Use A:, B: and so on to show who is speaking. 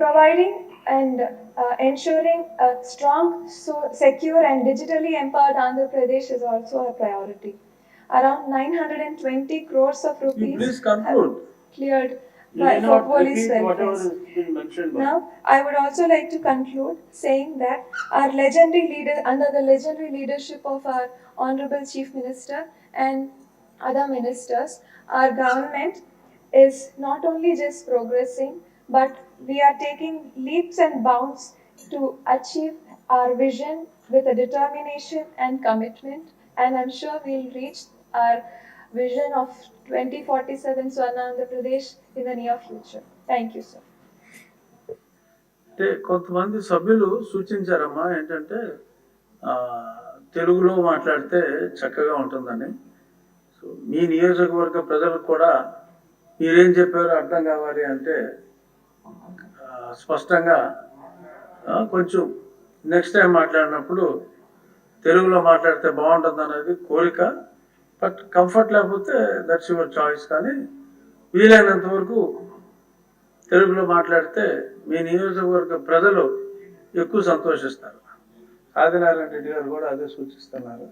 A: providing and ensuring a strong, secure and digitally empowered Andhra Pradesh is also a priority. Around 920 crores of rupees
B: please conclude.
A: Cleared
B: for
A: police welfare. Now, I would also like to conclude saying that our legendary leader, under the legendary leadership of our Honorable Chief Minister and other ministers, our government is not only just progressing, but we are taking leaps and bounds to achieve our vision with a determination and commitment. And I'm sure we'll reach our vision of 2047 Swarna Andhra Pradesh in the near future. Thank you, sir.
B: అంటే కొంతమంది సభ్యులు సూచించారమ్మా ఏంటంటే తెలుగులో మాట్లాడితే చక్కగా ఉంటుందని. So మీ నియోజకవర్గ ప్రజలకు కూడా మీరేం చెప్పారో అర్థం కావాలి అంటే స్పష్టంగా కొంచెం నెక్స్ట్ టైం మాట్లాడినప్పుడు తెలుగులో మాట్లాడితే బాగుంటుంది అనేది కోరిక. బట్ కంఫర్ట్ లేకపోతే దట్స్ యువర్ చాయిస్. కానీ వీలైనంత వరకు తెలుగులో మాట్లాడితే మీ నియోజకవర్గ ప్రజలు ఎక్కువ సంతోషిస్తారు. ఆదినారాయణ రెడ్డి గారు కూడా అదే సూచిస్తున్నారు.